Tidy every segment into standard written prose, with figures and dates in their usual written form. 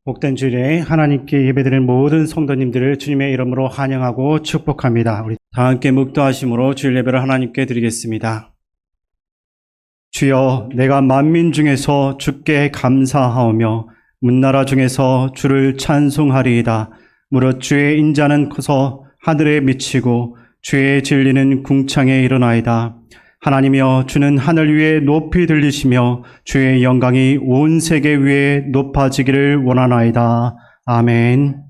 복된 주일에 하나님께 예배드리는 모든 성도님들을 주님의 이름으로 환영하고 축복합니다. 우리 다 함께 묵도하심으로 주일 예배를 하나님께 드리겠습니다. 주여, 내가 만민 중에서 주께 감사하오며 문나라 중에서 주를 찬송하리이다. 무릇 주의 인자는 커서 하늘에 미치고 주의 진리는 궁창에 이르나이다. 하나님이여, 주는 하늘 위에 높이 들리시며 주의 영광이 온 세계 위에 높아지기를 원하나이다. 아멘.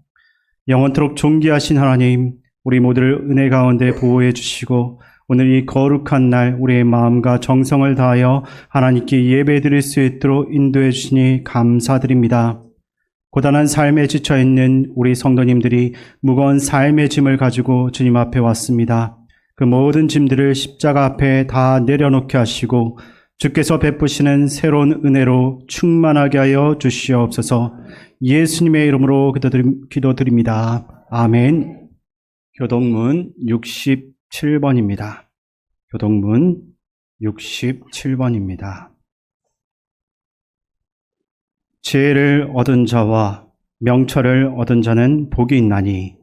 영원토록 존귀하신 하나님, 우리 모두를 은혜 가운데 보호해 주시고 오늘 이 거룩한 날 우리의 마음과 정성을 다하여 하나님께 예배드릴 수 있도록 인도해 주시니 감사드립니다. 고단한 삶에 지쳐있는 우리 성도님들이 무거운 삶의 짐을 가지고 주님 앞에 왔습니다. 그 모든 짐들을 십자가 앞에 다 내려놓게 하시고 주께서 베푸시는 새로운 은혜로 충만하게 하여 주시옵소서. 예수님의 이름으로 기도드립니다. 아멘. 교동문 67번입니다. 교동문 67번입니다. 지혜를 얻은 자와 명철을 얻은 자는 복이 있나니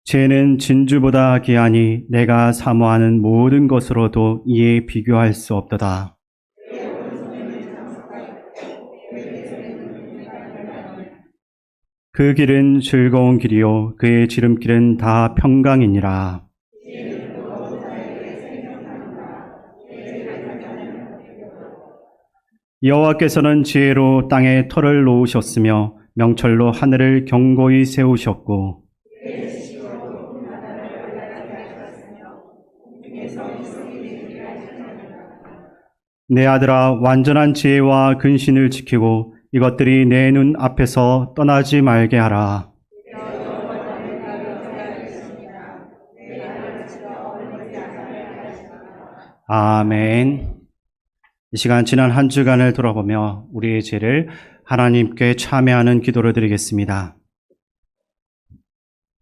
지혜는 진주보다 귀하니 내가 사모하는 모든 것으로도 이에 비교할 수 없도다. 그 길은 즐거운 길이요 그의 지름길은 다 평강이니라. 여호와께서는 지혜로 땅에 터를 놓으셨으며 명철로 하늘을 견고히 세우셨고 내 아들아, 완전한 지혜와 근신을 지키고 이것들이 내 눈 앞에서 떠나지 말게 하라. 아멘. 이 시간 지난 한 주간을 돌아보며 우리의 죄를 하나님께 참회하는 기도를 드리겠습니다.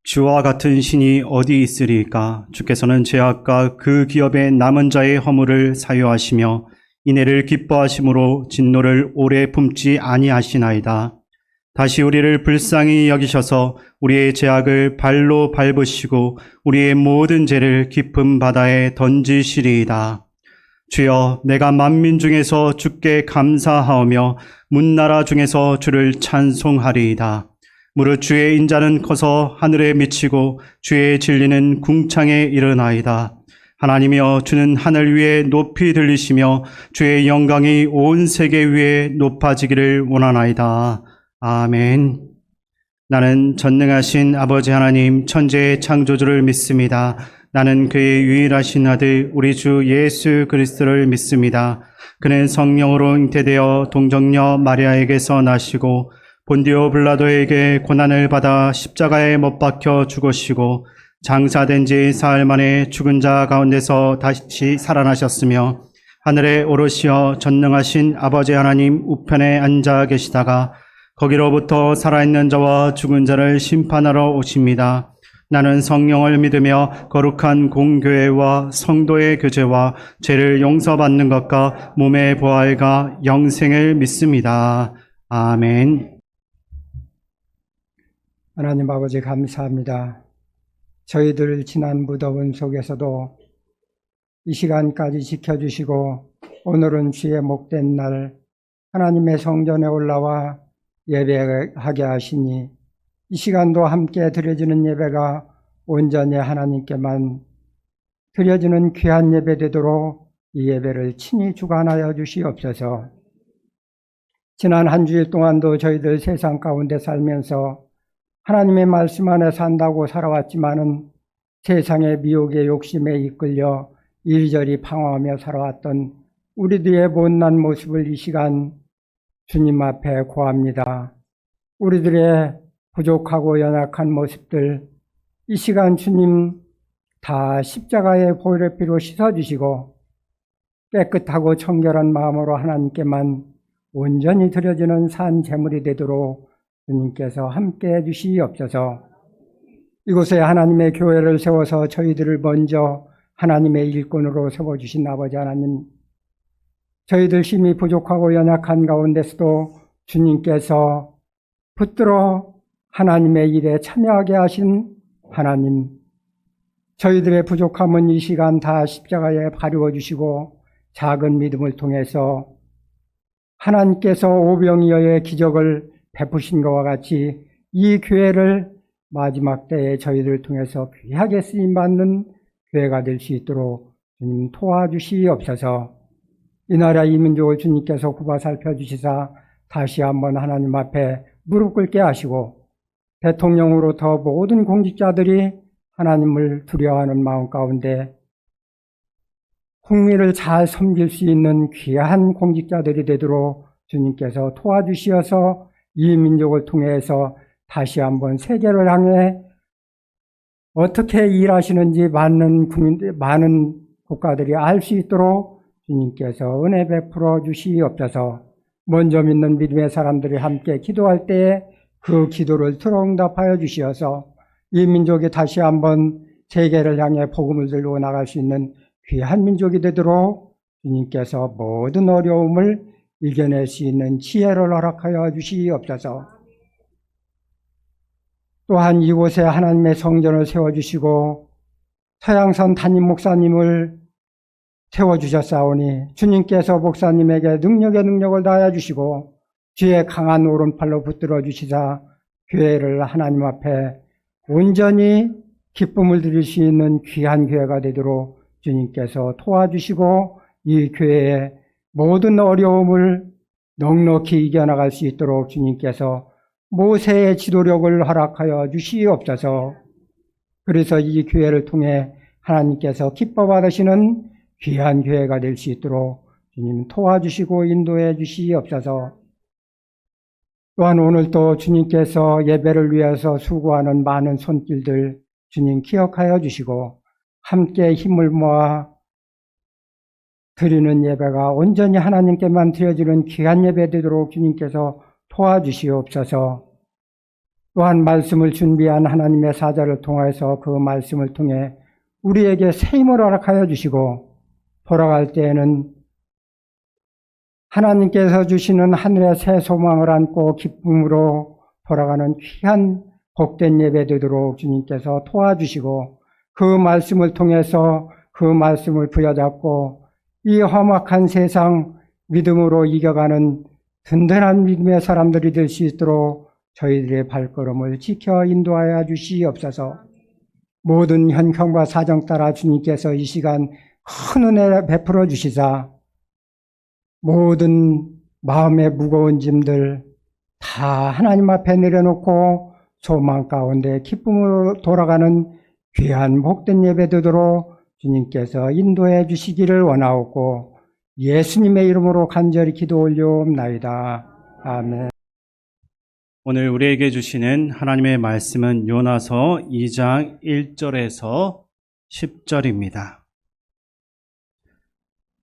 주와 같은 신이 어디 있으리까? 주께서는 죄악과 그 기업의 남은 자의 허물을 사유하시며 이내를 기뻐하심으로 진노를 오래 품지 아니하시나이다. 다시 우리를 불쌍히 여기셔서 우리의 죄악을 발로 밟으시고 우리의 모든 죄를 깊은 바다에 던지시리이다. 주여, 내가 만민 중에서 주께 감사하오며 문나라 중에서 주를 찬송하리이다. 무릇 주의 인자는 커서 하늘에 미치고 주의 진리는 궁창에 이르나이다. 하나님이여, 주는 하늘 위에 높이 들리시며 주의 영광이 온 세계 위에 높아지기를 원하나이다. 아멘. 나는 전능하신 아버지 하나님 천지의 창조주를 믿습니다. 나는 그의 유일하신 아들 우리 주 예수 그리스도를 믿습니다. 그는 성령으로 잉태되어 동정녀 마리아에게서 나시고 본디오 빌라도에게 고난을 받아 십자가에 못 박혀 죽으시고 장사된 지 사흘 만에 죽은 자 가운데서 다시 살아나셨으며 하늘에 오르시어 전능하신 아버지 하나님 우편에 앉아 계시다가 거기로부터 살아있는 자와 죽은 자를 심판하러 오십니다. 나는 성령을 믿으며 거룩한 공교회와 성도의 교제와 죄를 용서받는 것과 몸의 부활과 영생을 믿습니다. 아멘. 하나님 아버지 감사합니다. 저희들 지난 무더운 속에서도 이 시간까지 지켜주시고 오늘은 주의 목된 날 하나님의 성전에 올라와 예배하게 하시니 이 시간도 함께 드려지는 예배가 온전히 하나님께만 드려지는 귀한 예배 되도록 이 예배를 친히 주관하여 주시옵소서. 지난 한 주일 동안도 저희들 세상 가운데 살면서 하나님의 말씀 안에 산다고 살아왔지만은 세상의 미혹의 욕심에 이끌려 이리저리 방황하며 살아왔던 우리들의 못난 모습을 이 시간 주님 앞에 고합니다. 우리들의 부족하고 연약한 모습들 이 시간 주님 다 십자가의 보혈의 피로 씻어주시고 깨끗하고 청결한 마음으로 하나님께만 온전히 드려지는 산 제물이 되도록 주님께서 함께해 주시옵소서. 이곳에 하나님의 교회를 세워서 저희들을 먼저 하나님의 일꾼으로 세워주신 아버지 하나님, 저희들 힘이 부족하고 연약한 가운데서도 주님께서 붙들어 하나님의 일에 참여하게 하신 하나님, 저희들의 부족함은 이 시간 다 십자가에 가리워 주시고 작은 믿음을 통해서 하나님께서 오병이어의 기적을 베푸신 것과 같이 이 교회를 마지막 때에 저희들을 통해서 귀하게 쓰임받는 교회가 될 수 있도록 주님 도와주시옵소서. 이 나라 이 민족을 주님께서 굽어 살펴주시사 다시 한번 하나님 앞에 무릎 꿇게 하시고 대통령으로부터 모든 공직자들이 하나님을 두려워하는 마음 가운데 국민을 잘 섬길 수 있는 귀한 공직자들이 되도록 주님께서 도와주시어서 이 민족을 통해서 다시 한번 세계를 향해 어떻게 일하시는지 많은 국민들, 많은 국가들이 알 수 있도록 주님께서 은혜 베풀어 주시옵소서. 먼저 믿는 믿음의 사람들이 함께 기도할 때에 그 기도를 들어 응답하여 주시어서 이 민족이 다시 한번 세계를 향해 복음을 들고 나갈 수 있는 귀한 민족이 되도록 주님께서 모든 어려움을 이겨낼 수 있는 지혜를 허락하여 주시옵소서. 또한 이곳에 하나님의 성전을 세워주시고 서양선 담임 목사님을 세워주셨사오니 주님께서 목사님에게 능력의 능력을 다하여 주시고 주의 강한 오른팔로 붙들어 주시사 교회를 하나님 앞에 온전히 기쁨을 드릴 수 있는 귀한 교회가 되도록 주님께서 도와주시고 이 교회의 모든 어려움을 넉넉히 이겨나갈 수 있도록 주님께서 모세의 지도력을 허락하여 주시옵소서. 그래서 이 교회를 통해 하나님께서 기뻐 받으시는 귀한 교회가 될 수 있도록 주님 도와주시고 인도해 주시옵소서. 또한 오늘도 주님께서 예배를 위해서 수고하는 많은 손길들 주님 기억하여 주시고 함께 힘을 모아 드리는 예배가 온전히 하나님께만 드려지는 귀한 예배 되도록 주님께서 도와주시옵소서. 또한 말씀을 준비한 하나님의 사자를 통해서 그 말씀을 통해 우리에게 새 힘을 허락하여 주시고 돌아갈 때에는 하나님께서 주시는 하늘의 새 소망을 안고 기쁨으로 돌아가는 귀한 복된 예배 되도록 주님께서 도와주시고 그 말씀을 통해서 그 말씀을 부여잡고 이 험악한 세상 믿음으로 이겨가는 든든한 믿음의 사람들이 될 수 있도록 저희들의 발걸음을 지켜 인도하여 주시옵소서. 모든 현경과 사정 따라 주님께서 이 시간 큰 은혜 베풀어 주시사 모든 마음의 무거운 짐들 다 하나님 앞에 내려놓고 소망 가운데 기쁨으로 돌아가는 귀한 복된 예배 되도록 주님께서 인도해 주시기를 원하옵고 예수님의 이름으로 간절히 기도 올려옵나이다. 아멘. 오늘 우리에게 주시는 하나님의 말씀은 요나서 2장 1절에서 10절입니다.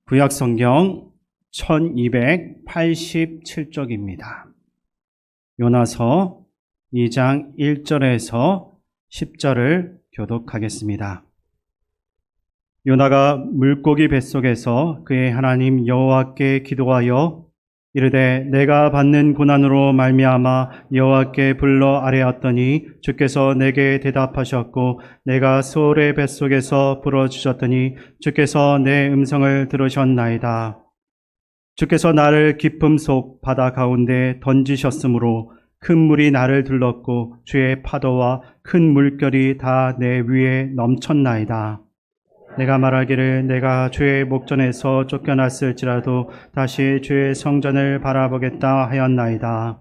구약성경 1287쪽입니다. 요나서 2장 1절에서 10절을 교독하겠습니다. 요나가 물고기 뱃속에서 그의 하나님 여호와께 기도하여 이르되 내가 받는 고난으로 말미암아 여호와께 불러 아뢰었더니 주께서 내게 대답하셨고 내가 수월의 뱃속에서 불어주셨더니 주께서 내 음성을 들으셨나이다. 주께서 나를 깊음 속 바다 가운데 던지셨으므로 큰 물이 나를 들렀고 주의 파도와 큰 물결이 다 내 위에 넘쳤나이다. 내가 말하기를 내가 주의 목전에서 쫓겨났을지라도 다시 주의 성전을 바라보겠다 하였나이다.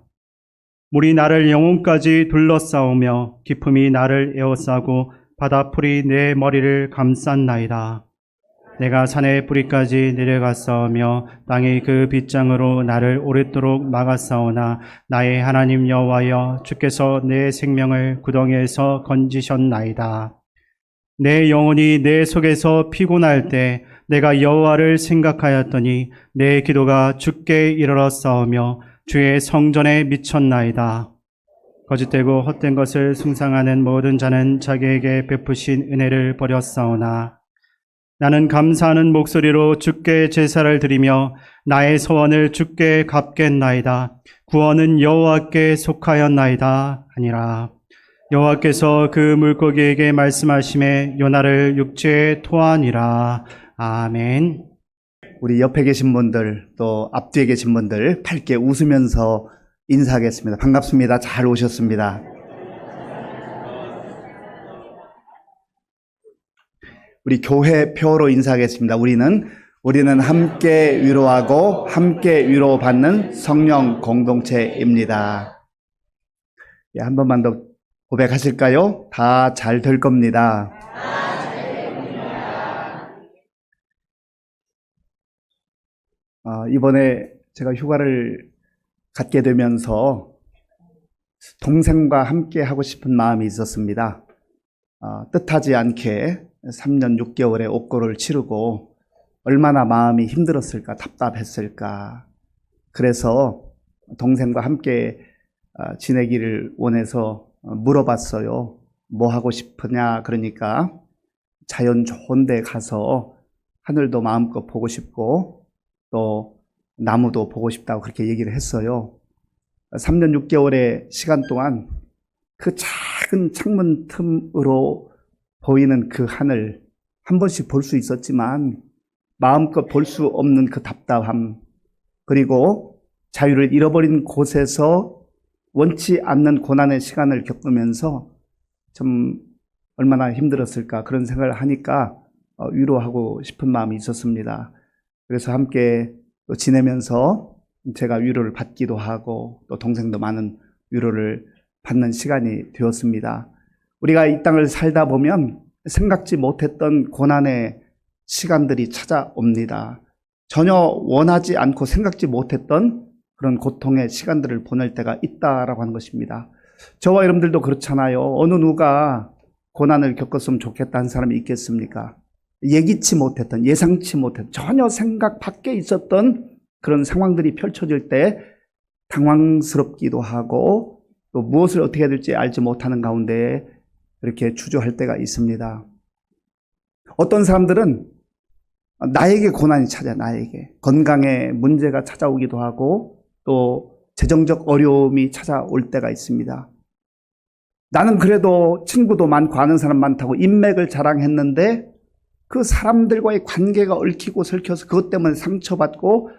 물이 나를 영혼까지 둘러싸우며 깊음이 나를 에워싸고 바다풀이 내 머리를 감쌌나이다. 내가 산의 뿌리까지 내려갔사오며 땅이 그 빗장으로 나를 오랫도록 막았사오나 나의 하나님 여호와여 주께서 내 생명을 구덩이에서 건지셨나이다. 내 영혼이 내 속에서 피곤할 때 내가 여호와를 생각하였더니 내 기도가 주께 이르렀사오며 주의 성전에 미쳤나이다. 거짓되고 헛된 것을 숭상하는 모든 자는 자기에게 베푸신 은혜를 버렸사오나 나는 감사하는 목소리로 주께 제사를 드리며 나의 소원을 주께 갚겠나이다. 구원은 여호와께 속하였나이다 하니라. 여호와께서 그 물고기에게 말씀하심에 요나를 육지에 토하니라. 아멘. 우리 옆에 계신 분들 또 앞뒤에 계신 분들 밝게 웃으면서 인사하겠습니다. 반갑습니다. 잘 오셨습니다. 우리 교회 표로 인사하겠습니다. 우리는 함께 위로하고 함께 위로받는 성령 공동체입니다. 예, 한 번만 더 고백하실까요? 다 잘 될 겁니다. 이번에 제가 휴가를 갖게 되면서 동생과 함께 하고 싶은 마음이 있었습니다. 뜻하지 않게 3년 6개월의 옥고를 치르고 얼마나 마음이 힘들었을까, 답답했을까. 그래서 동생과 함께 지내기를 원해서 물어봤어요. 뭐 하고 싶으냐? 그러니까 자연 좋은 데 가서 하늘도 마음껏 보고 싶고 또 나무도 보고 싶다고 그렇게 얘기를 했어요. 3년 6개월의 시간 동안 그 작은 창문 틈으로 보이는 그 하늘 한 번씩 볼 수 있었지만 마음껏 볼 수 없는 그 답답함, 그리고 자유를 잃어버린 곳에서 원치 않는 고난의 시간을 겪으면서 좀 얼마나 힘들었을까 그런 생각을 하니까 위로하고 싶은 마음이 있었습니다. 그래서 함께 지내면서 제가 위로를 받기도 하고 또 동생도 많은 위로를 받는 시간이 되었습니다. 우리가 이 땅을 살다 보면 생각지 못했던 고난의 시간들이 찾아옵니다. 전혀 원하지 않고 생각지 못했던 그런 고통의 시간들을 보낼 때가 있다라고 하는 것입니다. 저와 여러분들도 그렇잖아요. 어느 누가 고난을 겪었으면 좋겠다는 사람이 있겠습니까? 예기치 못했던, 예상치 못했던, 전혀 생각 밖에 있었던 그런 상황들이 펼쳐질 때 당황스럽기도 하고 또 무엇을 어떻게 해야 될지 알지 못하는 가운데 이렇게 주저할 때가 있습니다. 어떤 사람들은 나에게 고난이 찾아요. 나에게 건강에 문제가 찾아오기도 하고 또 재정적 어려움이 찾아올 때가 있습니다. 나는 그래도 친구도 많고 아는 사람 많다고 인맥을 자랑했는데 그 사람들과의 관계가 얽히고 설켜서 그것 때문에 상처받고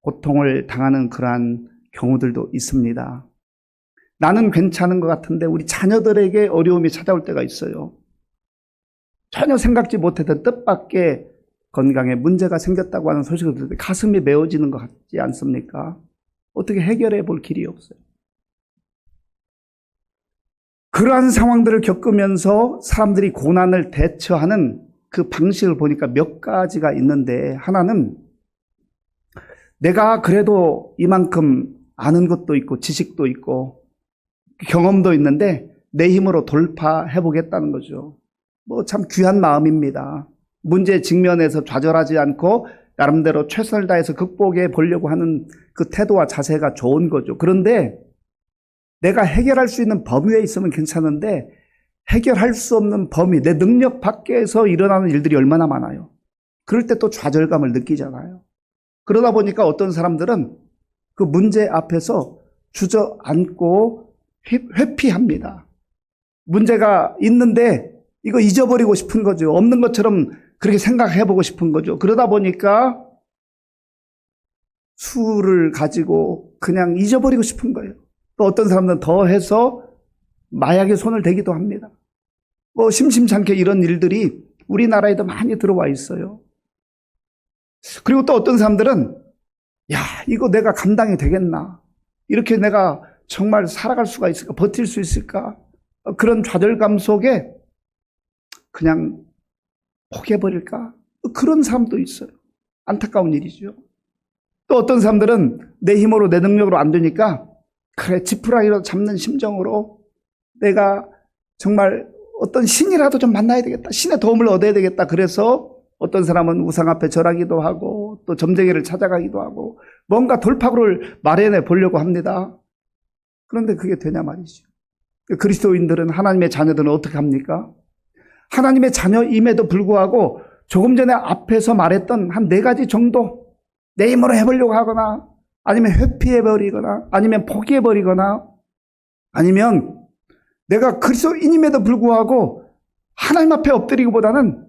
고통을 당하는 그러한 경우들도 있습니다. 나는 괜찮은 것 같은데 우리 자녀들에게 어려움이 찾아올 때가 있어요. 전혀 생각지 못했던 뜻밖의 건강에 문제가 생겼다고 하는 소식을 들을 때 가슴이 메어지는 것 같지 않습니까? 어떻게 해결해 볼 길이 없어요. 그러한 상황들을 겪으면서 사람들이 고난을 대처하는 그 방식을 보니까 몇 가지가 있는데, 하나는 내가 그래도 이만큼 아는 것도 있고 지식도 있고 경험도 있는데 내 힘으로 돌파해 보겠다는 거죠. 뭐 참 귀한 마음입니다. 문제 직면에서 좌절하지 않고 나름대로 최선을 다해서 극복해 보려고 하는 그 태도와 자세가 좋은 거죠. 그런데 내가 해결할 수 있는 범위에 있으면 괜찮은데 해결할 수 없는 범위, 내 능력 밖에서 일어나는 일들이 얼마나 많아요. 그럴 때 또 좌절감을 느끼잖아요. 그러다 보니까 어떤 사람들은 그 문제 앞에서 주저앉고 회피합니다. 문제가 있는데 이거 잊어버리고 싶은 거죠. 없는 것처럼 그렇게 생각해보고 싶은 거죠. 그러다 보니까 술을 가지고 그냥 잊어버리고 싶은 거예요. 또 어떤 사람들은 더해서 마약에 손을 대기도 합니다. 뭐 심심찮게 이런 일들이 우리나라에도 많이 들어와 있어요. 그리고 또 어떤 사람들은 야, 이거 내가 감당이 되겠나? 이렇게 내가 정말 살아갈 수가 있을까? 버틸 수 있을까? 그런 좌절감 속에 그냥 포기해버릴까? 그런 사람도 있어요. 안타까운 일이죠. 또 어떤 사람들은 내 힘으로 내 능력으로 안 되니까 그래 지푸라기로 잡는 심정으로 내가 정말 어떤 신이라도 좀 만나야 되겠다. 신의 도움을 얻어야 되겠다. 그래서 어떤 사람은 우상 앞에 절하기도 하고 또 점쟁이를 찾아가기도 하고 뭔가 돌파구를 마련해 보려고 합니다. 그런데 그게 되냐 말이죠. 그리스도인들은, 하나님의 자녀들은 어떻게 합니까? 하나님의 자녀임에도 불구하고 조금 전에 앞에서 말했던 한 4가지 정도 내 힘으로 해보려고 하거나 아니면 회피해버리거나 아니면 포기해버리거나 아니면 내가 그리스도인임에도 불구하고 하나님 앞에 엎드리기보다는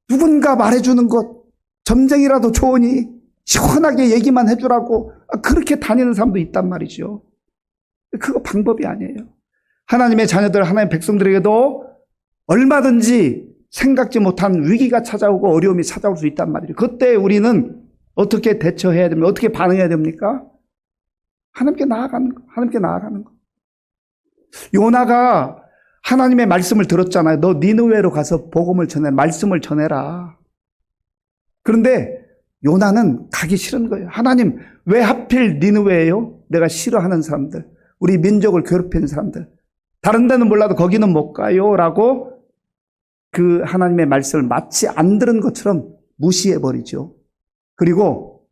누군가 말해주는 것, 점쟁이라도 좋으니 시원하게 얘기만 해주라고 그렇게 다니는 사람도 있단 말이죠. 그거 방법이 아니에요. 하나님의 자녀들, 하나님의 백성들에게도 얼마든지 생각지 못한 위기가 찾아오고 어려움이 찾아올 수 있단 말이에요. 그때 우리는 어떻게 대처해야 됩니까? 어떻게 반응해야 됩니까? 하나님께 나아가는 거, 하나님께 나아가는 거. 요나가 하나님의 말씀을 들었잖아요. 너 니느웨로 가서 복음을 전해, 말씀을 전해라. 그런데 요나는 가기 싫은 거예요. 하나님, 왜 하필 니느웨예요? 내가 싫어하는 사람들, 우리 민족을 괴롭히는 사람들, 다른 데는 몰라도 거기는 못 가요. 라고 그 하나님의 말씀을 마치 안 들은 것처럼 무시해버리죠. 그리고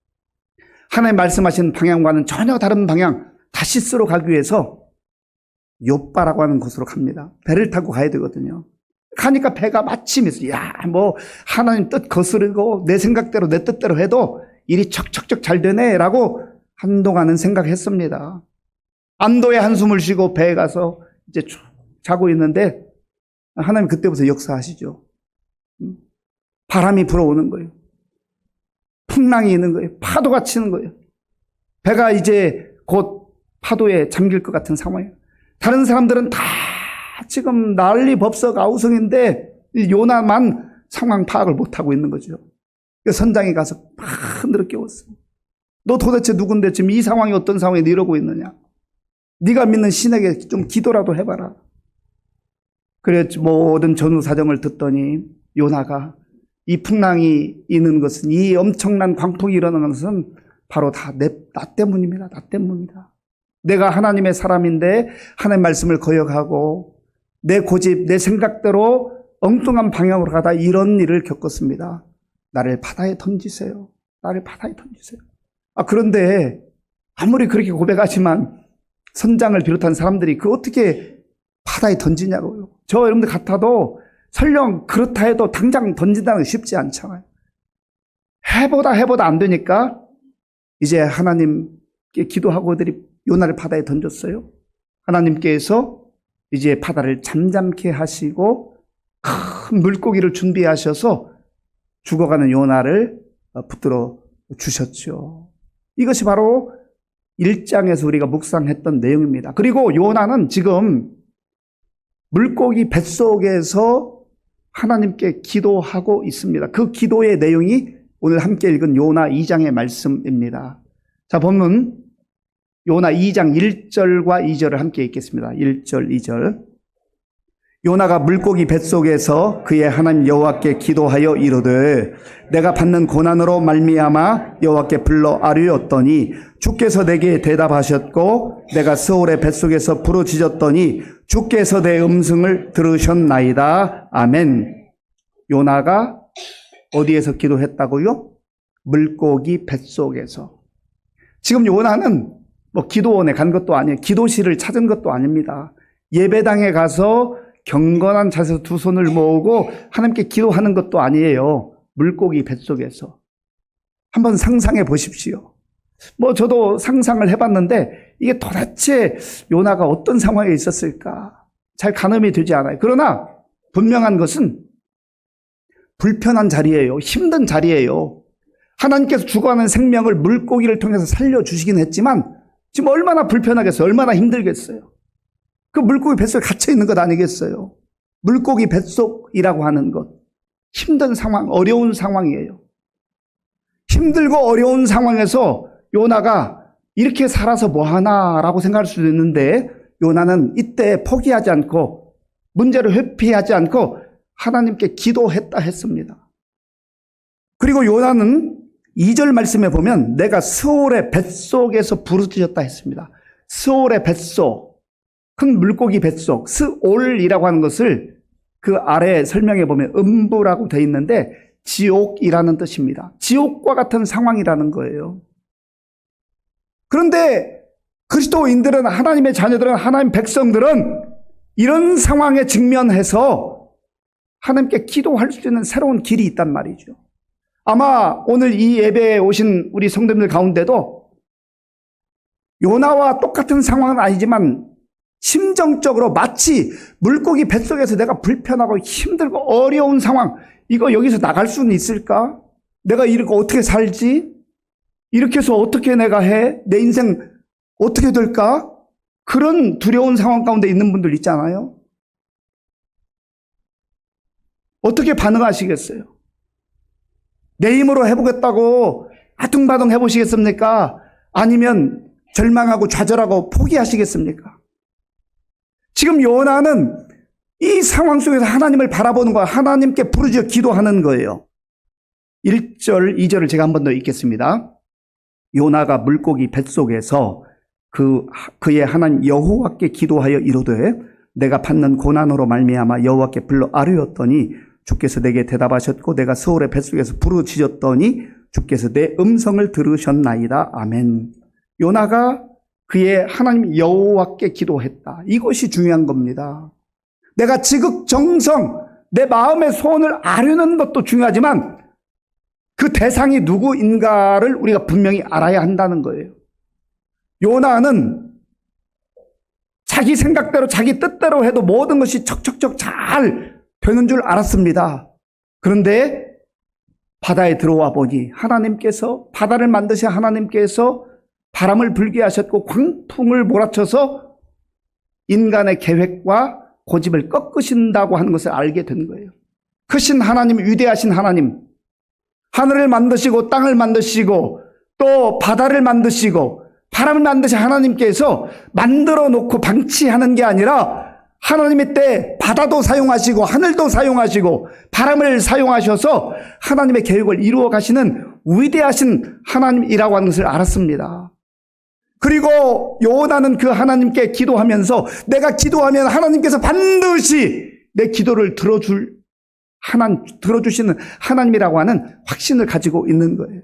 하나님 말씀하신 방향과는 전혀 다른 방향, 다시스로 가기 위해서 욥바라고 하는 곳으로 갑니다. 배를 타고 가야 되거든요. 가니까 배가 마침 있어요. 야, 뭐 하나님 뜻 거스르고 내 생각대로 내 뜻대로 해도 일이 척척척 잘 되네 라고 한동안은 생각했습니다. 안도의 한숨을 쉬고 배에 가서 이제 쭉 자고 있는데 하나님 그때부터 역사하시죠. 바람이 불어오는 거예요. 풍랑이 있는 거예요. 파도가 치는 거예요. 배가 이제 곧 파도에 잠길 것 같은 상황이에요. 다른 사람들은 다 지금 난리 법석 아우성인데 요나만 상황 파악을 못하고 있는 거죠. 선장이 가서 막 흔들어 깨웠어요. 너 도대체 누군데 지금 이 상황이 어떤 상황에 이러고 있느냐. 네가 믿는 신에게 좀 기도라도 해봐라. 그래 모든 전후 사정을 듣더니 요나가 이 풍랑이 있는 것은, 이 엄청난 광풍이 일어나는 것은 바로 다 나 때문입니다. 나 때문이다. 내가 하나님의 사람인데 하나님의 말씀을 거역하고 내 고집, 내 생각대로 엉뚱한 방향으로 가다 이런 일을 겪었습니다. 나를 바다에 던지세요. 나를 바다에 던지세요. 그런데 아무리 그렇게 고백하지만 선장을 비롯한 사람들이 그 어떻게 바다에 던지냐고요. 저 여러분들 같아도 설령 그렇다 해도 당장 던진다는 게 쉽지 않잖아요. 해보다 안 되니까 이제 하나님께 기도하고 그들이 요나를 바다에 던졌어요. 하나님께서 이제 바다를 잠잠케 하시고 큰 물고기를 준비하셔서 죽어가는 요나를 붙들어 주셨죠. 이것이 바로 1장에서 우리가 묵상했던 내용입니다. 그리고 요나는 지금 물고기 뱃속에서 하나님께 기도하고 있습니다. 그 기도의 내용이 오늘 함께 읽은 요나 2장의 말씀입니다. 자, 보면 요나 2장 1절과 2절을 함께 읽겠습니다. 1절, 2절. 요나가 물고기 뱃속에서 그의 하나님 여호와께 기도하여 이르되 내가 받는 고난으로 말미암아 여호와께 불러 아뢰었더니 주께서 내게 대답하셨고 내가 스올의 뱃속에서 부르짖었더니 주께서 내 음성을 들으셨나이다. 아멘. 요나가 어디에서 기도했다고요? 물고기 뱃속에서. 지금 요나는 뭐 기도원에 간 것도 아니에요. 기도실을 찾은 것도 아닙니다. 예배당에 가서 경건한 자세에서 두 손을 모으고 하나님께 기도하는 것도 아니에요. 물고기 뱃속에서. 한번 상상해 보십시오. 뭐 저도 상상을 해봤는데 이게 도대체 요나가 어떤 상황에 있었을까? 잘 가늠이 되지 않아요. 그러나 분명한 것은 불편한 자리예요. 힘든 자리예요. 하나님께서 죽어가는 생명을 물고기를 통해서 살려주시긴 했지만 지금 얼마나 불편하겠어요. 얼마나 힘들겠어요. 그 물고기 뱃속에 갇혀 있는 것 아니겠어요? 물고기 뱃속이라고 하는 것. 힘든 상황, 어려운 상황이에요. 힘들고 어려운 상황에서 요나가 이렇게 살아서 뭐하나라고 생각할 수도 있는데 요나는 이때 포기하지 않고 문제를 회피하지 않고 하나님께 기도했다 했습니다. 그리고 요나는 2절 말씀에 보면 내가 스올의 뱃속에서 부르짖었다 했습니다. 스올의 뱃속, 큰 물고기 뱃속, 스올이라고 하는 것을 그 아래 설명에 보면 음부라고 되어 있는데 지옥이라는 뜻입니다. 지옥과 같은 상황이라는 거예요. 그런데 그리스도인들은, 하나님의 자녀들은, 하나님 백성들은 이런 상황에 직면해서 하나님께 기도할 수 있는 새로운 길이 있단 말이죠. 아마 오늘 이 예배에 오신 우리 성도님들 가운데도 요나와 똑같은 상황은 아니지만 심정적으로 마치 물고기 뱃속에서 내가 불편하고 힘들고 어려운 상황, 이거 여기서 나갈 수는 있을까? 내가 이렇게 어떻게 살지? 이렇게 해서 어떻게 내가 해? 내 인생 어떻게 될까? 그런 두려운 상황 가운데 있는 분들 있잖아요. 어떻게 반응하시겠어요? 내 힘으로 해보겠다고 아둥바둥 해보시겠습니까? 아니면 절망하고 좌절하고 포기하시겠습니까? 지금 요나는 이 상황 속에서 하나님을 바라보는 거야. 하나님께 부르짖어 기도하는 거예요. 1절, 2절을 제가 한 번 더 읽겠습니다. 요나가 물고기 뱃속에서 그의 하나님 여호와께 기도하여 이르되 내가 받는 고난으로 말미암아 여호와께 불러 아뢰었더니 주께서 내게 대답하셨고 내가 스올의 뱃속에서 부르짖었더니 주께서 내 음성을 들으셨나이다. 아멘. 요나가 그의 하나님 여호와께 기도했다. 이것이 중요한 겁니다. 내가 지극정성 내 마음의 소원을 아뢰는 것도 중요하지만 그 대상이 누구인가를 우리가 분명히 알아야 한다는 거예요. 요나는 자기 생각대로 자기 뜻대로 해도 모든 것이 척척척 잘 되는 줄 알았습니다. 그런데 바다에 들어와 보니 하나님께서 바다를 만드신 하나님께서 바람을 불게 하셨고 광풍을 몰아쳐서 인간의 계획과 고집을 꺾으신다고 하는 것을 알게 된 거예요. 크신 하나님, 위대하신 하나님, 하늘을 만드시고 땅을 만드시고 또 바다를 만드시고 바람을 만드신 하나님께서 만들어 놓고 방치하는 게 아니라 하나님의 때 바다도 사용하시고 하늘도 사용하시고 바람을 사용하셔서 하나님의 계획을 이루어 가시는 위대하신 하나님이라고 하는 것을 알았습니다. 그리고 요나는 그 하나님께 기도하면서 내가 기도하면 하나님께서 반드시 내 기도를 들어주시는 하나님이라고 하는 확신을 가지고 있는 거예요.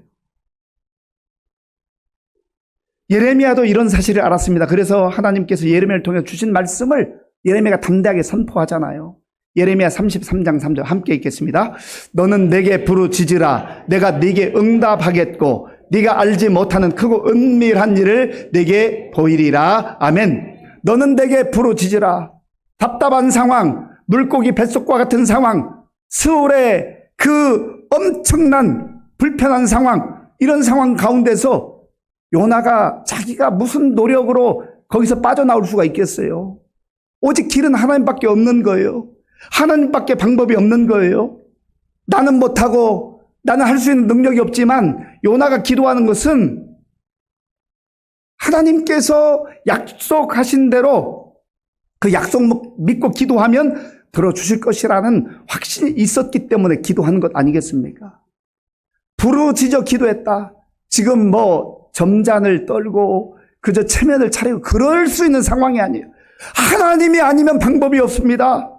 예레미야도 이런 사실을 알았습니다. 그래서 하나님께서 예레미야를 통해 주신 말씀을 예레미야가 담대하게 선포하잖아요. 예레미야 33장 3절 함께 읽겠습니다. 너는 내게 부르짖으라. 내가 네게 응답하겠고 네가 알지 못하는 크고 은밀한 일을 네게 보이리라. 아멘. 너는 내게 부르짖으라. 답답한 상황, 물고기 뱃속과 같은 상황, 스올의 그 엄청난 불편한 상황, 이런 상황 가운데서 요나가 자기가 무슨 노력으로 거기서 빠져나올 수가 있겠어요? 오직 길은 하나님밖에 없는 거예요. 하나님밖에 방법이 없는 거예요. 나는 못하고 나는 할 수 있는 능력이 없지만 요나가 기도하는 것은 하나님께서 약속하신 대로 그 약속 믿고 기도하면 들어주실 것이라는 확신이 있었기 때문에 기도하는 것 아니겠습니까? 부르짖어 기도했다. 지금 점잔을 떨고 그저 체면을 차리고 그럴 수 있는 상황이 아니에요. 하나님이 아니면 방법이 없습니다.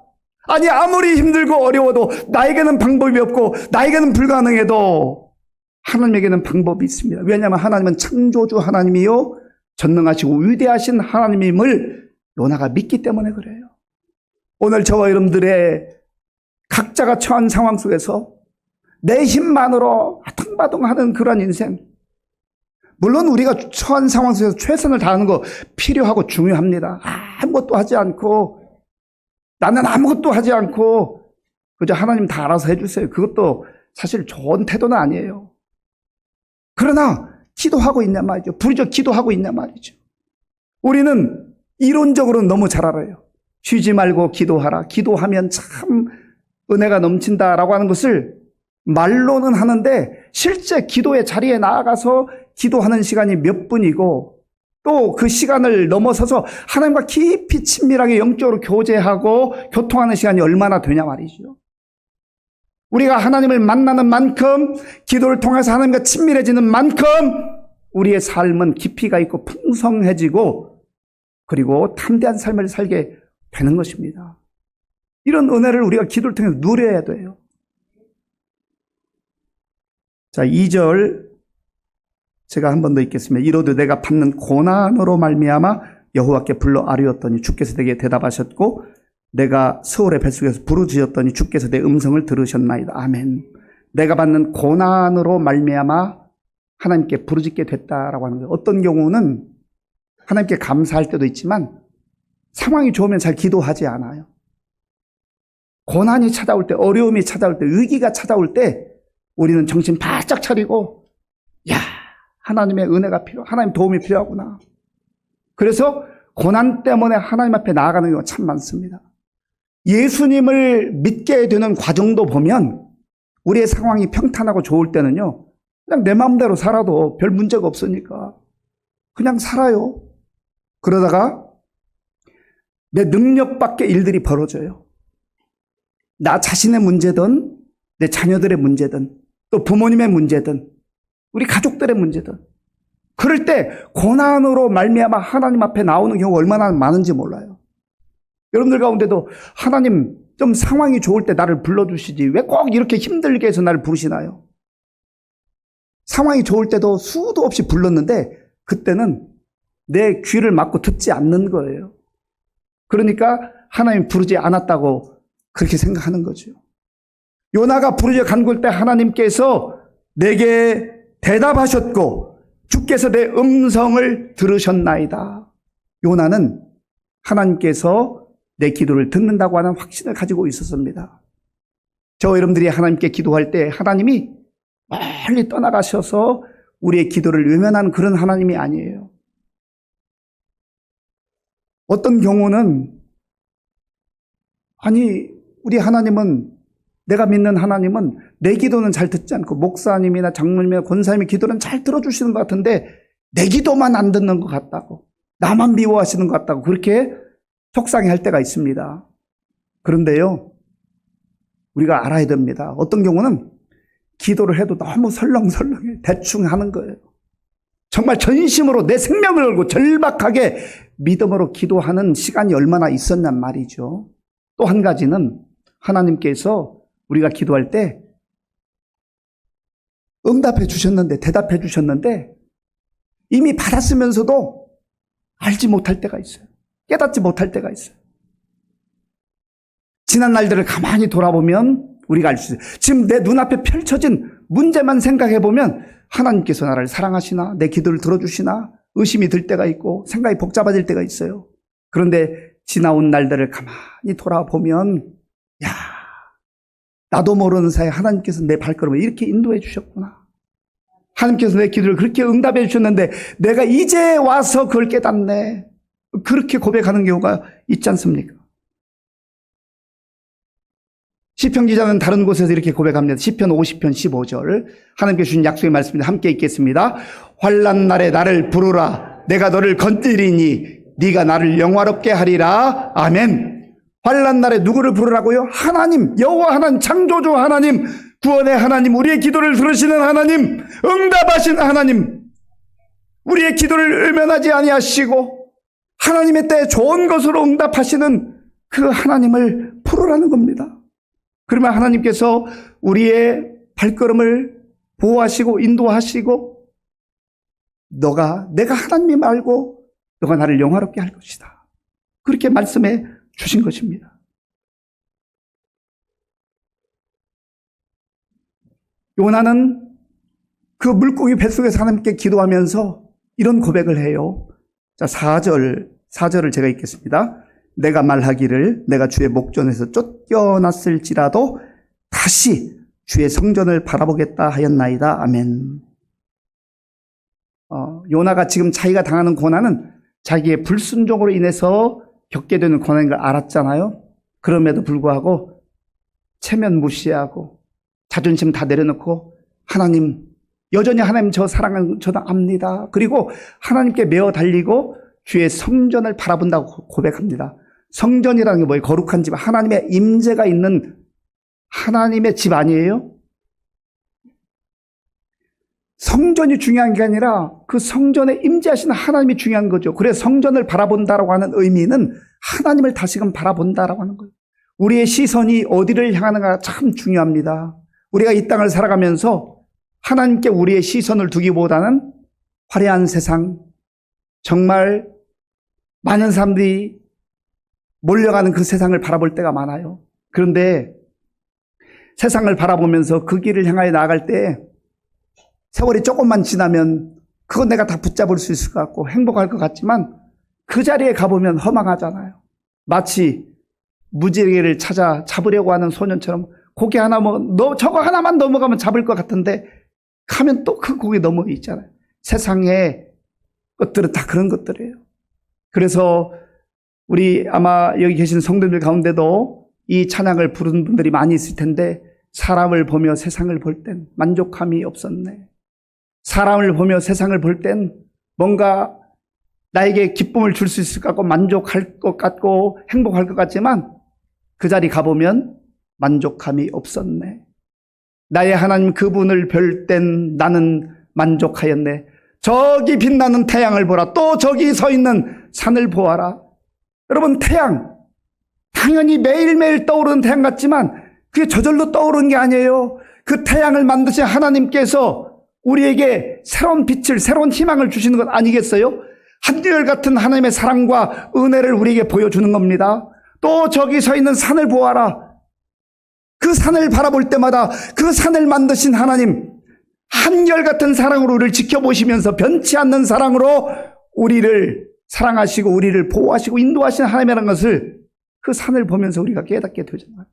아니 아무리 힘들고 어려워도 나에게는 방법이 없고 나에게는 불가능해도 하나님에게는 방법이 있습니다. 왜냐하면 하나님은 창조주 하나님이요 전능하시고 위대하신 하나님임을 요나가 믿기 때문에 그래요. 오늘 저와 여러분들의 각자가 처한 상황 속에서 내 힘만으로 아둥바둥하는 그런 인생, 물론 우리가 처한 상황 속에서 최선을 다하는 거 필요하고 중요합니다. 아무것도 하지 않고 나는 아무것도 하지 않고 그저 하나님 다 알아서 해주세요. 그것도 사실 좋은 태도는 아니에요. 그러나 기도하고 있냐 말이죠. 부르짖어 기도하고 있냐 말이죠. 우리는 이론적으로는 너무 잘 알아요. 쉬지 말고 기도하라. 기도하면 참 은혜가 넘친다라고 하는 것을 말로는 하는데 실제 기도의 자리에 나아가서 기도하는 시간이 몇 분이고 또 그 시간을 넘어서서 하나님과 깊이 친밀하게 영적으로 교제하고 교통하는 시간이 얼마나 되냐 말이죠. 우리가 하나님을 만나는 만큼 기도를 통해서 하나님과 친밀해지는 만큼 우리의 삶은 깊이가 있고 풍성해지고 그리고 담대한 삶을 살게 되는 것입니다. 이런 은혜를 우리가 기도를 통해서 누려야 돼요. 자, 2절 제가 한 번 더 읽겠습니다. 이로되 내가 받는 고난으로 말미암아 여호와께 불러 아뢰었더니 주께서 내게 대답하셨고 내가 서울의 뱃속에서 부르짖었더니 주께서 내 음성을 들으셨나이다. 아멘. 내가 받는 고난으로 말미암아 하나님께 부르짖게 됐다라고 하는 거예요. 어떤 경우는 하나님께 감사할 때도 있지만 상황이 좋으면 잘 기도하지 않아요. 고난이 찾아올 때, 어려움이 찾아올 때, 위기가 찾아올 때 우리는 정신 바짝 차리고 야, 하나님의 은혜가 하나님 도움이 필요하구나. 그래서 고난 때문에 하나님 앞에 나아가는 경우가 참 많습니다. 예수님을 믿게 되는 과정도 보면 우리의 상황이 평탄하고 좋을 때는요, 그냥 내 마음대로 살아도 별 문제가 없으니까 그냥 살아요. 그러다가 내 능력 밖의 일들이 벌어져요. 나 자신의 문제든 내 자녀들의 문제든 또 부모님의 문제든 우리 가족들의 문제든 그럴 때 고난으로 말미암아 하나님 앞에 나오는 경우가 얼마나 많은지 몰라요. 여러분들 가운데도 하나님 좀 상황이 좋을 때 나를 불러주시지 왜 꼭 이렇게 힘들게 해서 나를 부르시나요? 상황이 좋을 때도 수도 없이 불렀는데 그때는 내 귀를 막고 듣지 않는 거예요. 그러니까 하나님 부르지 않았다고 그렇게 생각하는 거죠. 요나가 부르짖어 간구할 때 하나님께서 내게 대답하셨고 주께서 내 음성을 들으셨나이다. 요나는 하나님께서 내 기도를 듣는다고 하는 확신을 가지고 있었습니다. 저 여러분들이 하나님께 기도할 때 하나님이 멀리 떠나가셔서 우리의 기도를 외면하는 그런 하나님이 아니에요. 어떤 경우는 아니 우리 하나님은 내가 믿는 하나님은 내 기도는 잘 듣지 않고 목사님이나 장로님이나 권사님의 기도는 잘 들어주시는 것 같은데 내 기도만 안 듣는 것 같다고 나만 미워하시는 것 같다고 그렇게 속상해할 때가 있습니다. 그런데요 우리가 알아야 됩니다. 어떤 경우는 기도를 해도 너무 설렁설렁해 대충 하는 거예요. 정말 전심으로 내 생명을 걸고 절박하게 믿음으로 기도하는 시간이 얼마나 있었냔 말이죠. 또 한 가지는 하나님께서 우리가 기도할 때 응답해 주셨는데 대답해 주셨는데 이미 받았으면서도 알지 못할 때가 있어요. 깨닫지 못할 때가 있어요. 지난 날들을 가만히 돌아보면 우리가 알 수 있어요. 지금 내 눈앞에 펼쳐진 문제만 생각해 보면 하나님께서 나를 사랑하시나 내 기도를 들어주시나 의심이 들 때가 있고 생각이 복잡해질 때가 있어요. 그런데 지나온 날들을 가만히 돌아보면 야 나도 모르는 사이에 하나님께서 내 발걸음을 이렇게 인도해 주셨구나. 하나님께서 내 기도를 그렇게 응답해 주셨는데 내가 이제 와서 그걸 깨닫네. 그렇게 고백하는 경우가 있지 않습니까? 시편 기자는 다른 곳에서 이렇게 고백합니다. 시편 50편 15절 하나님께서 주신 약속의 말씀입니다. 함께 읽겠습니다. 환난 날에 나를 부르라. 내가 너를 건드리니 네가 나를 영화롭게 하리라. 아멘. 환난 날에 누구를 부르라고요? 하나님, 여호와 하나님, 창조주 하나님, 구원의 하나님, 우리의 기도를 들으시는 하나님, 응답하신 하나님, 우리의 기도를 외면하지 아니하시고 하나님의 때에 좋은 것으로 응답하시는 그 하나님을 부르라는 겁니다. 그러면 하나님께서 우리의 발걸음을 보호하시고 인도하시고 내가 하나님이 말고 너가 나를 영화롭게 할 것이다. 그렇게 말씀해 주신 것입니다. 요나는 그 물고기 뱃속에서 하나님께 기도하면서 이런 고백을 해요. 자, 4절을 제가 읽겠습니다. 내가 말하기를 내가 주의 목전에서 쫓겨났을지라도 다시 주의 성전을 바라보겠다 하였나이다. 아멘. 요나가 지금 자기가 당하는 고난은 자기의 불순종으로 인해서 겪게 되는 고난인 걸 알았잖아요. 그럼에도 불구하고 체면 무시하고 자존심 다 내려놓고 하나님, 여전히 하나님 저 사랑하는 저도 압니다. 그리고 하나님께 메어 달리고 주의 성전을 바라본다고 고백합니다. 성전이라는 게 뭐예요? 거룩한 집, 하나님의 임재가 있는 하나님의 집 아니에요? 성전이 중요한 게 아니라 그 성전에 임재하시는 하나님이 중요한 거죠. 그래서 성전을 바라본다라고 하는 의미는 하나님을 다시금 바라본다라고 하는 거예요. 우리의 시선이 어디를 향하는가 참 중요합니다. 우리가 이 땅을 살아가면서 하나님께 우리의 시선을 두기보다는 화려한 세상, 정말 많은 사람들이 몰려가는 그 세상을 바라볼 때가 많아요. 그런데 세상을 바라보면서 그 길을 향하여 나아갈 때 세월이 조금만 지나면 그건 내가 다 붙잡을 수 있을 것 같고 행복할 것 같지만 그 자리에 가보면 허망하잖아요. 마치 무지개를 찾아 잡으려고 하는 소년처럼 고개 하나 저거 하나만 넘어가면 잡을 것 같은데 가면 또 그 고개 넘어 있잖아요. 세상의 것들은 다 그런 것들이에요. 그래서 우리 아마 여기 계신 성도들 가운데도 이 찬양을 부르는 분들이 많이 있을 텐데 사람을 보며 세상을 볼 땐 만족함이 없었네. 사람을 보며 세상을 볼 땐 뭔가 나에게 기쁨을 줄 수 있을 것 같고 만족할 것 같고 행복할 것 같지만 그 자리 가보면 만족함이 없었네. 나의 하나님 그분을 볼 땐 나는 만족하였네. 저기 빛나는 태양을 보라. 또 저기 서 있는 산을 보아라. 여러분 태양 당연히 매일매일 떠오르는 태양 같지만 그게 저절로 떠오르는 게 아니에요. 그 태양을 만드신 하나님께서 우리에게 새로운 빛을 새로운 희망을 주시는 것 아니겠어요? 한결같은 하나님의 사랑과 은혜를 우리에게 보여주는 겁니다. 또 저기 서 있는 산을 보아라. 그 산을 바라볼 때마다 그 산을 만드신 하나님 한결같은 사랑으로 우리를 지켜보시면서 변치 않는 사랑으로 우리를 사랑하시고 우리를 보호하시고 인도하시는 하나님이라는 것을 그 산을 보면서 우리가 깨닫게 되잖아요.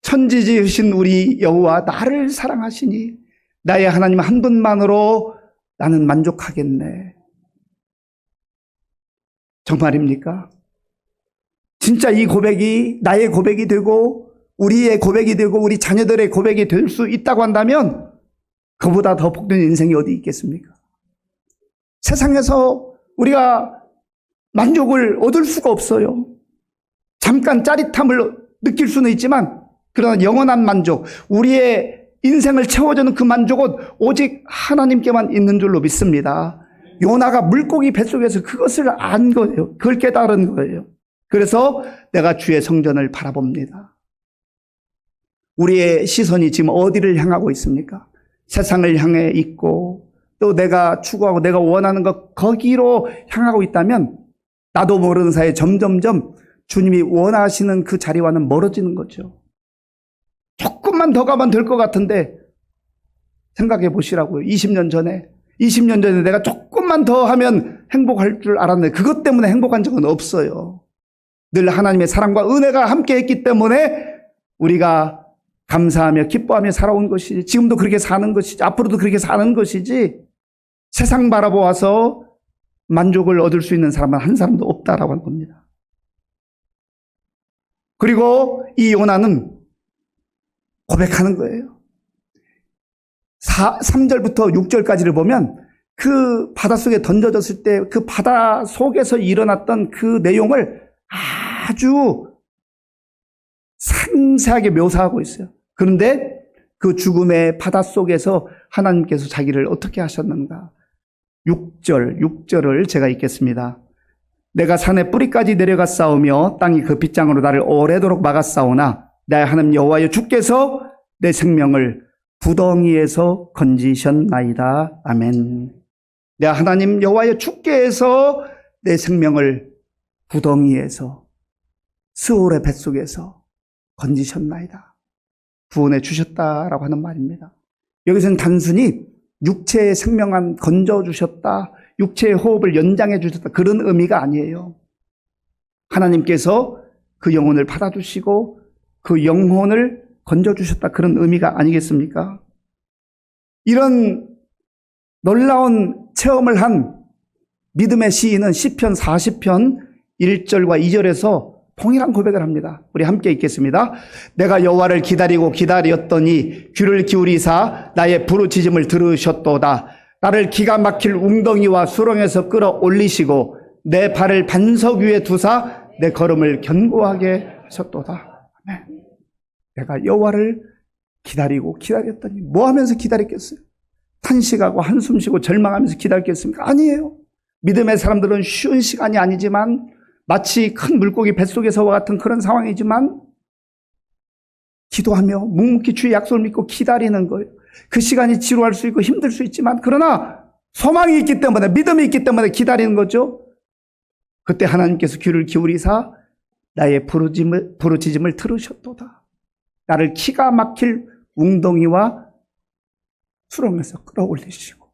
천지 지으신 우리 여호와 나를 사랑하시니 나의 하나님 한 분만으로 나는 만족하겠네. 정말입니까? 진짜 이 고백이 나의 고백이 되고 우리의 고백이 되고 우리 자녀들의 고백이 될 수 있다고 한다면 그보다 더 복된 인생이 어디 있겠습니까? 세상에서 우리가 만족을 얻을 수가 없어요. 잠깐 짜릿함을 느낄 수는 있지만 그러나 영원한 만족, 우리의 인생을 채워주는 그 만족은 오직 하나님께만 있는 줄로 믿습니다. 요나가 물고기 뱃속에서 그것을 안 거예요. 그걸 깨달은 거예요. 그래서 내가 주의 성전을 바라봅니다. 우리의 시선이 지금 어디를 향하고 있습니까? 세상을 향해 있고 또 내가 추구하고 내가 원하는 것 거기로 향하고 있다면 나도 모르는 사이에 점점점 주님이 원하시는 그 자리와는 멀어지는 거죠. 조금만 더 가면 될 것 같은데 생각해 보시라고요. 20년 전에 내가 조금만 더 하면 행복할 줄 알았는데 그것 때문에 행복한 적은 없어요. 늘 하나님의 사랑과 은혜가 함께 했기 때문에 우리가 감사하며 기뻐하며 살아온 것이지 지금도 그렇게 사는 것이지 앞으로도 그렇게 사는 것이지 세상 바라보아서 만족을 얻을 수 있는 사람은 한 사람도 없다라고 하는 겁니다. 그리고 이 요나는 고백하는 거예요. 3절부터 6절까지를 보면 그 바닷속에 던져졌을 때 그 바다 속에서 일어났던 그 내용을 아주 상세하게 묘사하고 있어요. 그런데 그 죽음의 바닷속에서 하나님께서 자기를 어떻게 하셨는가? 6절을 제가 읽겠습니다. 내가 산의 뿌리까지 내려갔사오며 땅이 그 빗장으로 나를 오래도록 막았사오나 나의 하나님 여호와여 주께서 내 생명을 구덩이에서 건지셨나이다. 아멘. 내 하나님 여호와여 주께서 내 생명을 구덩이에서 스올의 뱃속에서 건지셨나이다. 구원해 주셨다라고 하는 말입니다. 여기서는 단순히 육체의 생명만 건져주셨다, 육체의 호흡을 연장해 주셨다 그런 의미가 아니에요. 하나님께서 그 영혼을 받아주시고 그 영혼을 건져주셨다 그런 의미가 아니겠습니까? 이런 놀라운 체험을 한 믿음의 시인은 시편 40편 1절과 2절에서 동일한 고백을 합니다. 우리 함께 읽겠습니다. 내가 여호와를 기다렸더니 귀를 기울이사 나의 부르짖음을 들으셨도다. 나를 기가 막힐 웅덩이와 수렁에서 끌어올리시고 내 발을 반석 위에 두사 내 걸음을 견고하게 하셨도다. 아멘. 내가 여호와를 기다렸더니 뭐 하면서 기다렸겠어요? 탄식하고 한숨 쉬고 절망하면서 기다렸겠습니까? 아니에요. 믿음의 사람들은 쉬운 시간이 아니지만 마치 큰 물고기 뱃속에서와 같은 그런 상황이지만 기도하며 묵묵히 주의 약속을 믿고 기다리는 거예요. 그 시간이 지루할 수 있고 힘들 수 있지만 그러나 소망이 있기 때문에 믿음이 있기 때문에 기다리는 거죠. 그때 하나님께서 귀를 기울이사 나의 부르짖음을 들으셨도다. 나를 기가 막힐 웅덩이와 수렁에서 끌어올리시고,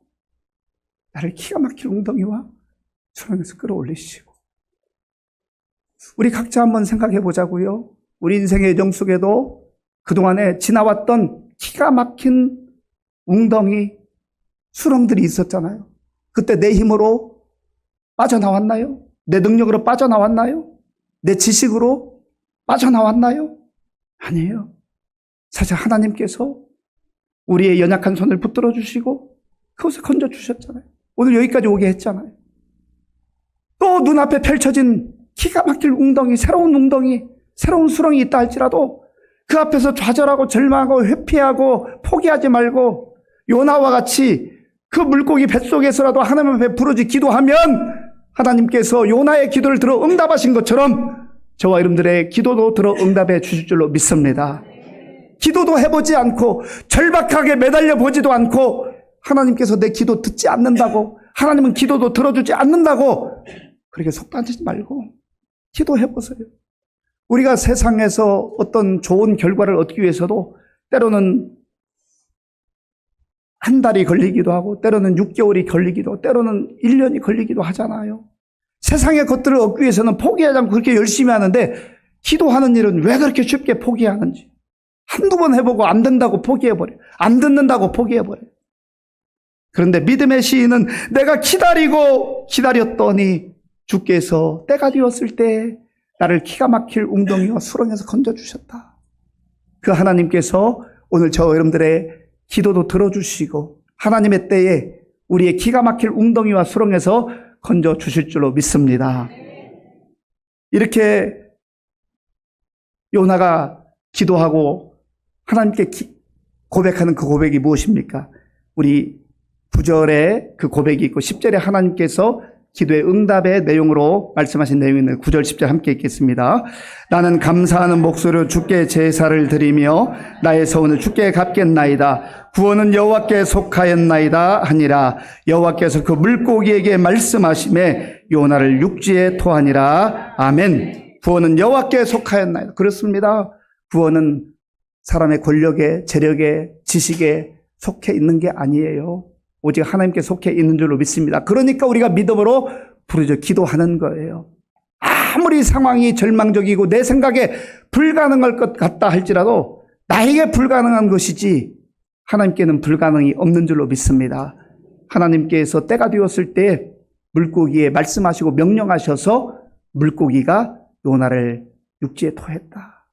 나를 기가 막힐 웅덩이와 수렁에서 끌어올리시고. 우리 각자 한번 생각해 보자고요. 우리 인생의 여정 속에도 그동안에 지나왔던 기가 막힌 웅덩이, 수렁들이 있었잖아요. 그때 내 힘으로 빠져나왔나요? 내 능력으로 빠져나왔나요? 내 지식으로 빠져나왔나요? 아니에요. 사실 하나님께서 우리의 연약한 손을 붙들어 주시고 그것을 건져 주셨잖아요. 오늘 여기까지 오게 했잖아요. 또 눈앞에 펼쳐진 기가 막힐 웅덩이, 새로운 수렁이 있다 할지라도 그 앞에서 좌절하고 절망하고 회피하고 포기하지 말고 요나와 같이 그 물고기 뱃속에서라도 하나님 앞에 부르짖 기도하면 하나님께서 요나의 기도를 들어 응답하신 것처럼 저와 여러분들의 기도도 들어 응답해 주실 줄로 믿습니다. 기도도 해보지 않고 절박하게 매달려 보지도 않고 하나님께서 내 기도 듣지 않는다고, 하나님은 기도도 들어주지 않는다고 그렇게 속단하지 말고 기도해보세요. 우리가 세상에서 어떤 좋은 결과를 얻기 위해서도 때로는 한 달이 걸리기도 하고 때로는 6개월이 걸리기도 하고 때로는 1년이 걸리기도 하잖아요. 세상의 것들을 얻기 위해서는 포기하지 않고 그렇게 열심히 하는데 기도하는 일은 왜 그렇게 쉽게 포기하는지. 한두 번 해보고 안 된다고 포기해버려요. 안 듣는다고 포기해버려요. 그런데 믿음의 시인은 내가 기다렸더니 주께서 때가 되었을 때 나를 기가 막힐 웅덩이와 수렁에서 건져주셨다. 그 하나님께서 오늘 저 여러분들의 기도도 들어주시고 하나님의 때에 우리의 기가 막힐 웅덩이와 수렁에서 건져주실 줄로 믿습니다. 이렇게 요나가 기도하고 하나님께 고백하는 그 고백이 무엇입니까? 우리 9절에 그 고백이 있고 10절에 하나님께서 기도의 응답의 내용으로 말씀하신 내용이 있는 9절 10절 함께 읽겠습니다. 나는 감사하는 목소리로 주께 제사를 드리며 나의 서원을 주께 갚겠나이다. 구원은 여호와께 속하였나이다 하니라. 여호와께서 그 물고기에게 말씀하시매 요나를 육지에 토하니라. 아멘. 구원은 여호와께 속하였나이다. 그렇습니다. 구원은 사람의 권력에, 재력에, 지식에 속해 있는 게 아니에요. 오직 하나님께 속해 있는 줄로 믿습니다. 그러니까 우리가 믿음으로 부르짖어 기도하는 거예요. 아무리 상황이 절망적이고 내 생각에 불가능할 것 같다 할지라도 나에게 불가능한 것이지 하나님께는 불가능이 없는 줄로 믿습니다. 하나님께서 때가 되었을 때 물고기에 말씀하시고 명령하셔서 물고기가 요나를 육지에 토했다.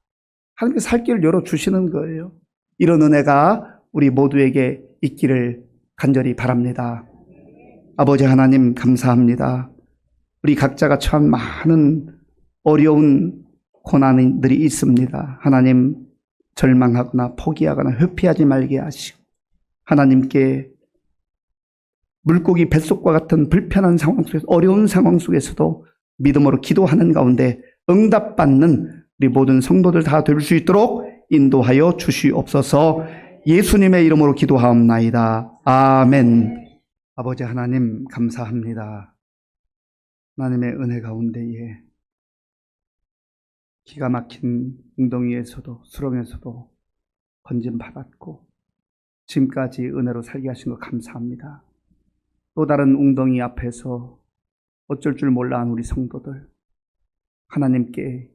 하나님께서 살 길을 열어주시는 거예요. 이런 은혜가 우리 모두에게 있기를 간절히 바랍니다. 아버지 하나님 감사합니다. 우리 각자가 참 많은 어려운 고난들이 있습니다. 하나님 절망하거나 포기하거나 회피하지 말게 하시고 하나님께 물고기 뱃속과 같은 불편한 상황 속에서 어려운 상황 속에서도 믿음으로 기도하는 가운데 응답받는 우리 모든 성도들 다 될 수 있도록 인도하여 주시옵소서. 예수님의 이름으로 기도하옵나이다. 아멘. 아버지 하나님 감사합니다. 하나님의 은혜 가운데에 기가 막힌 웅덩이에서도 수렁에서도 건짐받았고 지금까지 은혜로 살게 하신 것 감사합니다. 또 다른 웅덩이 앞에서 어쩔 줄 몰라 한 우리 성도들 하나님께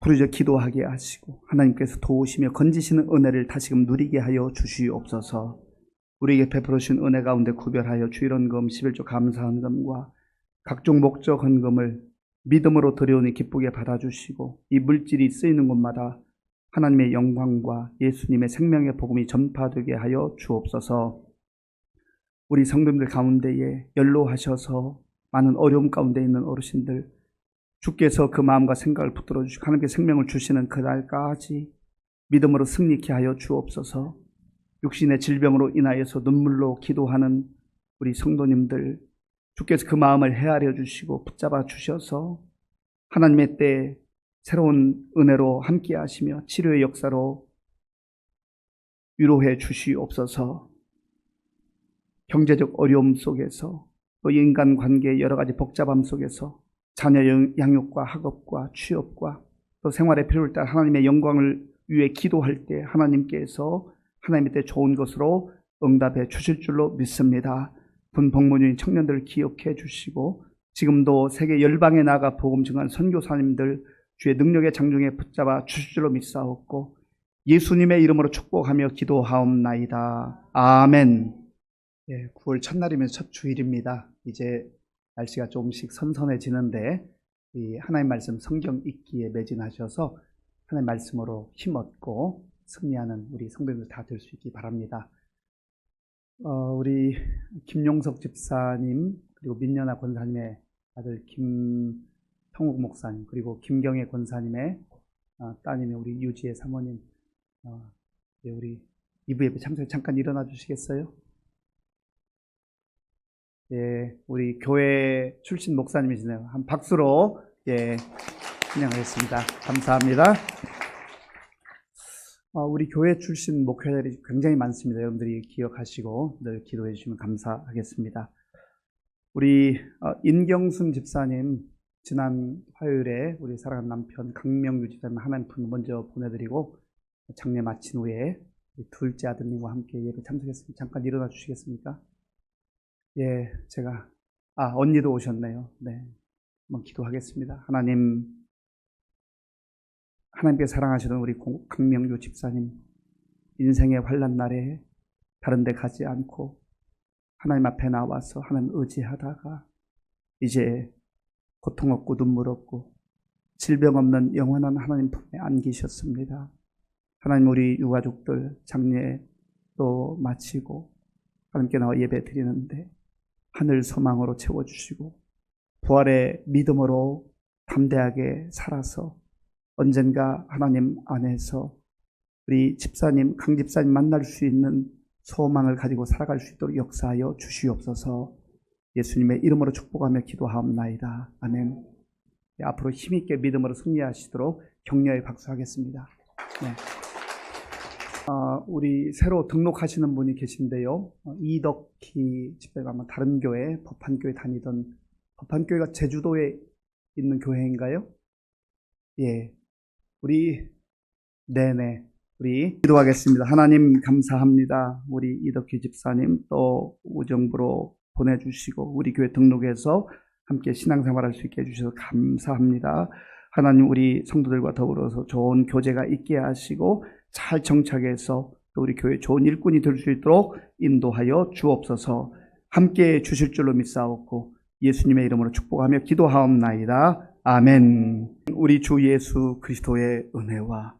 부르짖어 기도하게 하시고 하나님께서 도우시며 건지시는 은혜를 다시금 누리게 하여 주시옵소서. 우리에게 베풀어 주신 은혜 가운데 구별하여 주일헌금 11조 감사헌금과 각종 목적 헌금을 믿음으로 드려오니 기쁘게 받아주시고 이 물질이 쓰이는 곳마다 하나님의 영광과 예수님의 생명의 복음이 전파되게 하여 주옵소서. 우리 성도님들 가운데에 연로하셔서 많은 어려움 가운데 있는 어르신들 주께서 그 마음과 생각을 붙들어 주시고 하나님께 생명을 주시는 그날까지 믿음으로 승리케 하여 주옵소서. 육신의 질병으로 인하여서 눈물로 기도하는 우리 성도님들 주께서 그 마음을 헤아려 주시고 붙잡아 주셔서 하나님의 때에 새로운 은혜로 함께 하시며 치료의 역사로 위로해 주시옵소서. 경제적 어려움 속에서 또 인간관계의 여러 가지 복잡함 속에서 자녀 양육과 학업과 취업과 또 생활에 필요할 때 하나님의 영광을 위해 기도할 때 하나님께서 하나님의 좋은 것으로 응답해 주실 줄로 믿습니다. 분복무 중인 청년들을 기억해 주시고 지금도 세계 열방에 나가 복음 증한 선교사님들 주의 능력의 장중에 붙잡아 주실 줄로 믿사옵고 예수님의 이름으로 축복하며 기도하옵나이다. 아멘. 9월 첫날이면 첫 주일입니다. 이제 날씨가 조금씩 선선해지는데 이 하나님 말씀 성경 읽기에 매진하셔서 하나님 말씀으로 힘 얻고 승리하는 우리 성도들 다 될 수 있기 바랍니다. 우리 김용석 집사님 그리고 민연아 권사님의 아들 김성욱 목사님 그리고 김경애 권사님의 따님의 우리 유지혜 사모님 우리 2부 예배 참석에 잠깐 일어나 주시겠어요? 우리 교회 출신 목사님이시네요. 한 박수로 찬양하겠습니다. 감사합니다. 우리 교회 출신 목회자들이 굉장히 많습니다. 여러분들이 기억하시고 늘 기도해 주시면 감사하겠습니다. 우리 인경순 집사님 지난 화요일에 우리 사랑하는 남편 강명규 집사님 하나님 품 먼저 보내드리고 장례 마친 후에 둘째 아드님과 함께 예배 참석했습니다. 잠깐 일어나 주시겠습니까? 제가 언니도 오셨네요. 한번 기도하겠습니다. 하나님께 사랑하시던 우리 강명규 집사님 인생의 환난 날에 다른 데 가지 않고 하나님 앞에 나와서 하나님 의지하다가 이제 고통 없고 눈물 없고 질병 없는 영원한 하나님 품에 안기셨습니다. 하나님 우리 유가족들 장례도 마치고 하나님께 나와 예배 드리는데 하늘 소망으로 채워주시고 부활의 믿음으로 담대하게 살아서 언젠가 하나님 안에서 우리 집사님, 강 집사님 만날 수 있는 소망을 가지고 살아갈 수 있도록 역사하여 주시옵소서. 예수님의 이름으로 축복하며 기도하옵나이다. 아멘. 앞으로 힘있게 믿음으로 승리하시도록 격려의 박수하겠습니다. 우리 새로 등록하시는 분이 계신데요. 이덕희 집사가 아마 다른 교회, 법한교회 다니던, 법한교회가 제주도에 있는 교회인가요? 우리 기도하겠습니다. 하나님 감사합니다. 우리 이덕희 집사님 또 우정부로 보내주시고 우리 교회 등록해서 함께 신앙생활할 수 있게 해주셔서 감사합니다. 하나님 우리 성도들과 더불어서 좋은 교제가 있게 하시고 잘 정착해서 또 우리 교회 좋은 일꾼이 될 수 있도록 인도하여 주옵소서. 함께 주실 줄로 믿사옵고 예수님의 이름으로 축복하며 기도하옵나이다. 아멘. 우리 주 예수 그리스도의 은혜와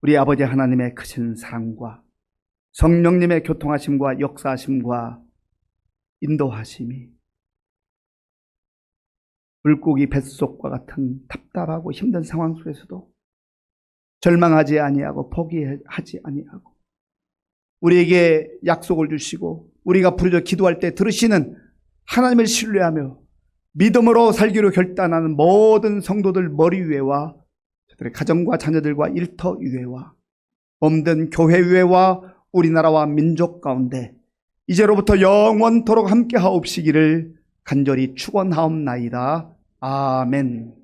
우리 아버지 하나님의 크신 사랑과 성령님의 교통하심과 역사하심과 인도하심이 물고기 뱃속과 같은 답답하고 힘든 상황 속에서도 절망하지 아니하고 포기하지 아니하고 우리에게 약속을 주시고 우리가 부르짖어 기도할 때 들으시는 하나님을 신뢰하며 믿음으로 살기로 결단하는 모든 성도들 머리 위에와 저들의 가정과 자녀들과 일터 위에와 몸된 교회 위에와 우리나라와 민족 가운데 이제로부터 영원토록 함께 하옵시기를 간절히 축원하옵나이다. 아멘.